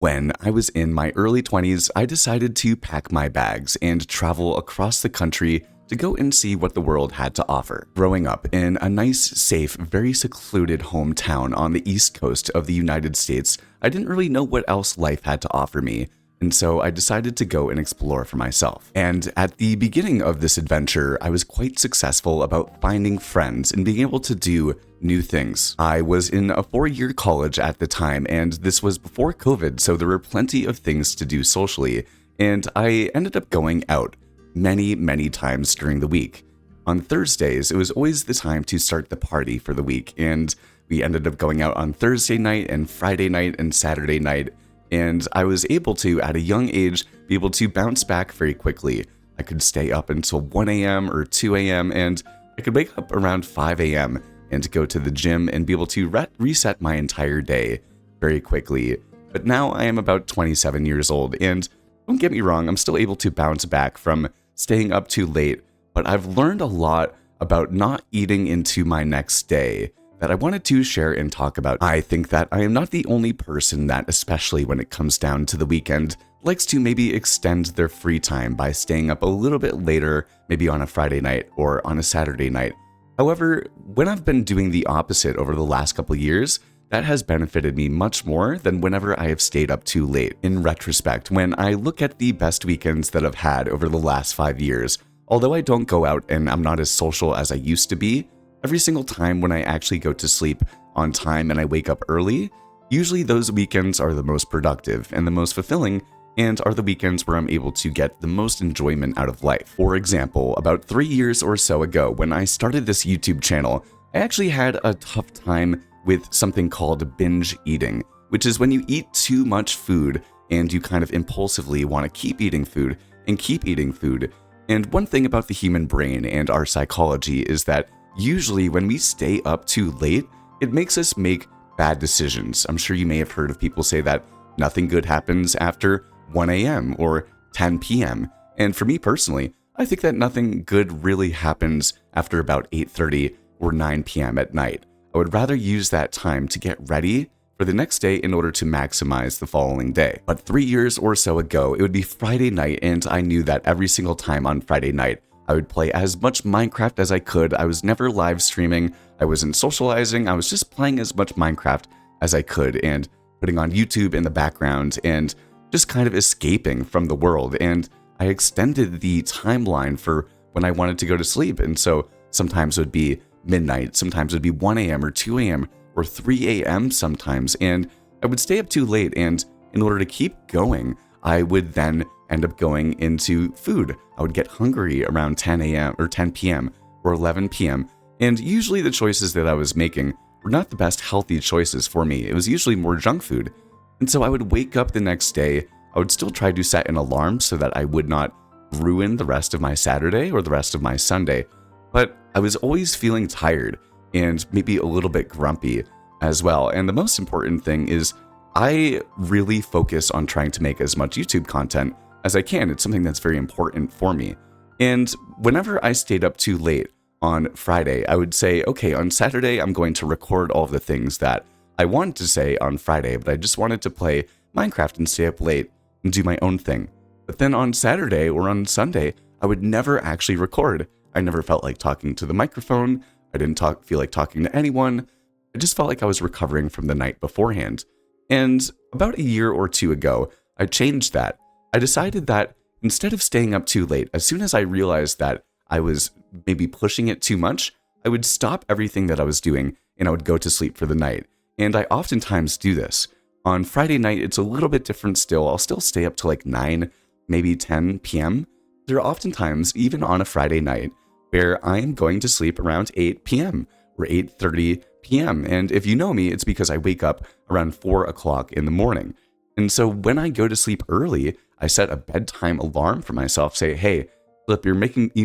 When I was in my early 20s, I decided to pack my bags and travel across the country to go and see what the world had to offer. Growing up in a nice, safe, very secluded hometown on the east coast of the United States, I didn't really know what else life had to offer me, and so I decided to go and explore for myself. And at the beginning of this adventure, I was quite successful about finding friends and being able to do new things. I was in a 4-year college at the time, and this was before COVID, so there were plenty of things to do socially, and I ended up going out many times during the week. On Thursdays, it was always the time to start the party for the week, and we ended up going out on Thursday night and Friday night and Saturday night, and I was able to, at a young age, be able to bounce back very quickly. I could stay up until 1 a.m. or 2 a.m., and I could wake up around 5 a.m. and go to the gym and be able to reset my entire day very quickly. But now I am about 27 years old, and don't get me wrong, I'm still able to bounce back from staying up too late, but I've learned a lot about not eating into my next day that I wanted to share and talk about. I think that I am not the only person that, especially when it comes down to the weekend, likes to maybe extend their free time by staying up a little bit later, maybe on a Friday night or on a Saturday night. However, when I've been doing the opposite over the last couple of years, that has benefited me much more than whenever I have stayed up too late. In retrospect, when I look at the best weekends that I've had over the last 5 years, although I don't go out and I'm not as social as I used to be, every single time when I actually go to sleep on time and I wake up early, usually those weekends are the most productive and the most fulfilling, and are the weekends where I'm able to get the most enjoyment out of life. For example, about 3 years or so ago, when I started this YouTube channel, I actually had a tough time with something called binge eating, which is when you eat too much food and you kind of impulsively want to keep eating food and keep eating food. And one thing about the human brain and our psychology is that usually when we stay up too late, it makes us make bad decisions. I'm sure you may have heard of people say that nothing good happens after 1 a.m. or 10 p.m. And for me personally, I think that nothing good really happens after about 8:30 or 9 p.m. at night. I would rather use that time to get ready for the next day in order to maximize the following day. But 3 years or so ago, it would be Friday night, and I knew that every single time on Friday night, I would play as much Minecraft as I could. I was never live streaming, I wasn't socializing, I was just playing as much Minecraft as I could and putting on YouTube in the background and just kind of escaping from the world. And I extended the timeline for when I wanted to go to sleep. And so sometimes it would be midnight, sometimes it would be 1 a.m. or 2 a.m. or 3 a.m. sometimes. And I would stay up too late. And in order to keep going, I would then end up going into food. I would get hungry around 10 a.m. or 10 p.m. or 11 p.m. And usually the choices that I was making were not the best healthy choices for me. It was usually more junk food. And so I would wake up the next day. I would still try to set an alarm so that I would not ruin the rest of my Saturday or the rest of my Sunday. But I was always feeling tired and maybe a little bit grumpy as well. And the most important thing is I really focus on trying to make as much YouTube content as I can. It's something that's very important for me. And whenever I stayed up too late on Friday, I would say, okay, on Saturday, I'm going to record all the things that I wanted to say on Friday, but I just wanted to play Minecraft and stay up late and do my own thing. But then on Saturday or on Sunday, I would never actually record. I never felt like talking to the microphone. I didn't feel like talking to anyone. I just felt like I was recovering from the night beforehand. And about a year or two ago, I changed that. I decided that instead of staying up too late, as soon as I realized that I was maybe pushing it too much, I would stop everything that I was doing and I would go to sleep for the night. And I oftentimes do this. On Friday night, it's a little bit different still. I'll still stay up to like 9, maybe 10 p.m. There are oftentimes, even on a Friday night, where I am going to sleep around 8 p.m. or 8:30 p.m. And if you know me, it's because I wake up around 4 o'clock in the morning. And so when I go to sleep early, I set a bedtime alarm for myself, say, hey, Flip, you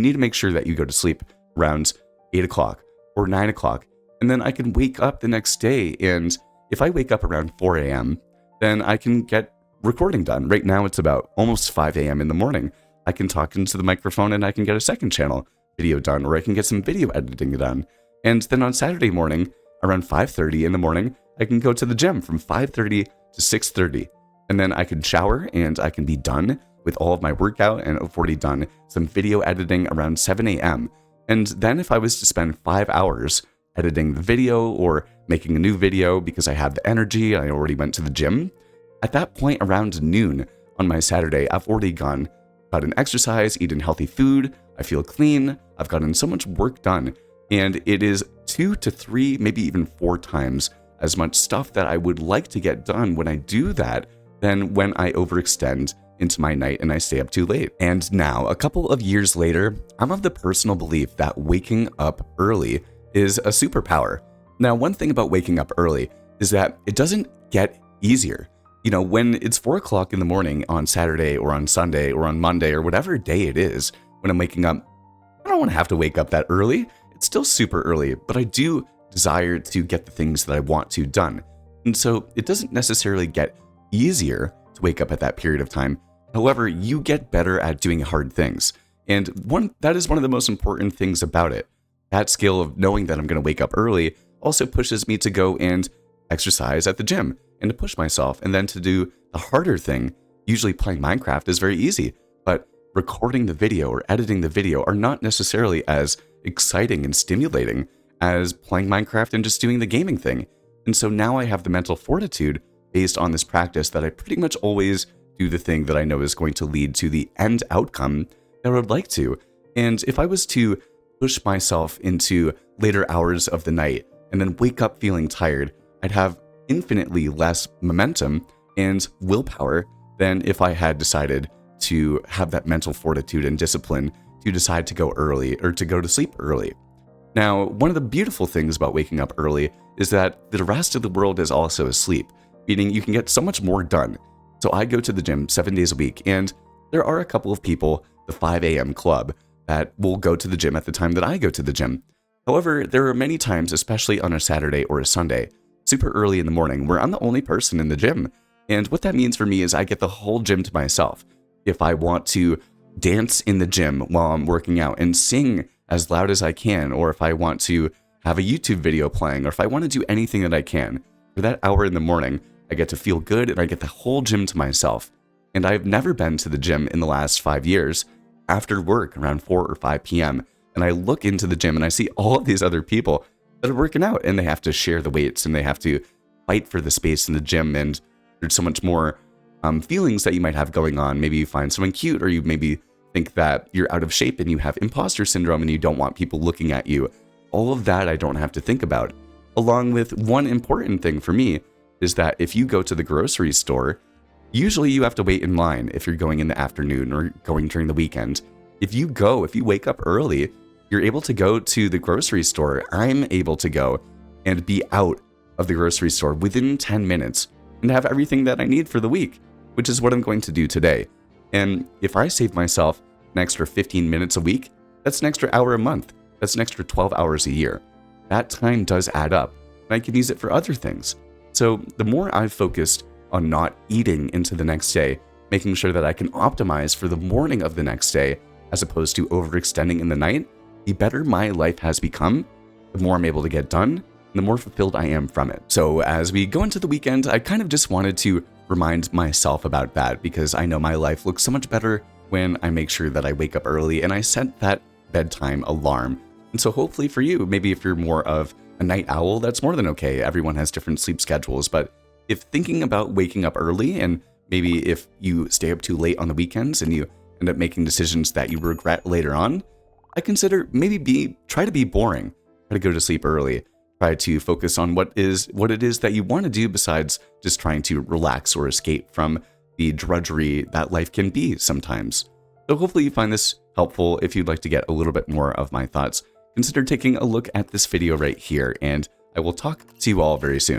need to make sure that you go to sleep around 8 o'clock or 9 o'clock. And then I can wake up the next day. And if I wake up around 4 a.m., then I can get recording done. Right now, it's about almost 5 a.m. in the morning. I can talk into the microphone and I can get a second channel video done, or I can get some video editing done. And then on Saturday morning, around 5:30 in the morning, I can go to the gym from 5:30 to 6:30. And then I could shower and I can be done with all of my workout, and I've already done some video editing around 7 a.m. And then if I was to spend 5 hours editing the video or making a new video because I have the energy, I already went to the gym, at that point around noon on my Saturday, I've already gotten exercise, eaten healthy food, I feel clean, I've gotten so much work done, and it is 2 to 3, maybe even 4 times as much stuff that I would like to get done when I do that than when I overextend into my night and I stay up too late. And now, a couple of years later, I'm of the personal belief that waking up early is a superpower. Now, one thing about waking up early is that it doesn't get easier. You know, when it's 4 o'clock in the morning on Saturday or on Sunday or on Monday or whatever day it is, when I'm waking up, I don't want to have to wake up that early. It's still super early, but I do desire to get the things that I want to done. And so it doesn't necessarily get easier to wake up at that period of time. However, you get better at doing hard things. And that is one of the most important things about it. That skill of knowing that I'm going to wake up early also pushes me to go and exercise at the gym and to push myself. And then to do the harder thing, usually playing Minecraft is very easy, but recording the video or editing the video are not necessarily as exciting and stimulating as playing Minecraft and just doing the gaming thing. And so now I have the mental fortitude based on this practice that I pretty much always do the thing that I know is going to lead to the end outcome that I would like to. And if I was to push myself into later hours of the night and then wake up feeling tired, I'd have infinitely less momentum and willpower than if I had decided to have that mental fortitude and discipline to decide to go early or to go to sleep early. Now, one of the beautiful things about waking up early is that the rest of the world is also asleep, meaning you can get so much more done. So I go to the gym 7 days a week, and there are a couple of people, the 5 a.m. club, that will go to the gym at the time that I go to the gym. However, there are many times, especially on a Saturday or a Sunday, super early in the morning, where I'm the only person in the gym. And what that means for me is I get the whole gym to myself. If I want to dance in the gym while I'm working out and sing as loud as I can, or if I want to have a YouTube video playing, or if I want to do anything that I can, for that hour in the morning, I get to feel good and I get the whole gym to myself. And I've never been to the gym in the last 5 years after work around 4 or 5 p.m. And I look into the gym and I see all of these other people that are working out, and they have to share the weights and they have to fight for the space in the gym. And there's so much more feelings that you might have going on. Maybe you find someone cute, or you maybe think that you're out of shape and you have imposter syndrome and you don't want people looking at you. All of that I don't have to think about. Along with one important thing for me is that if you go to the grocery store, usually you have to wait in line if you're going in the afternoon or going during the weekend. If you wake up early, you're able to go to the grocery store. I'm able to go and be out of the grocery store within 10 minutes and have everything that I need for the week, which is what I'm going to do today. And if I save myself an extra 15 minutes a week, that's an extra hour a month. That's an extra 12 hours a year. That time does add up, and I can use it for other things. So the more I've focused on not eating into the next day, making sure that I can optimize for the morning of the next day, as opposed to overextending in the night, the better my life has become, the more I'm able to get done, and the more fulfilled I am from it. So as we go into the weekend, I kind of just wanted to remind myself about that, because I know my life looks so much better when I make sure that I wake up early and I set that bedtime alarm. And so hopefully for you, maybe if you're more of a night owl, that's more than okay. Everyone has different sleep schedules, but if thinking about waking up early, and maybe if you stay up too late on the weekends and you end up making decisions that you regret later on, I consider maybe try to be boring. Try to go to sleep early. Try to focus on what it is that you want to do besides just trying to relax or escape from the drudgery that life can be sometimes. So hopefully you find this helpful. If you'd like to get a little bit more of my thoughts, consider taking a look at this video right here, and I will talk to you all very soon.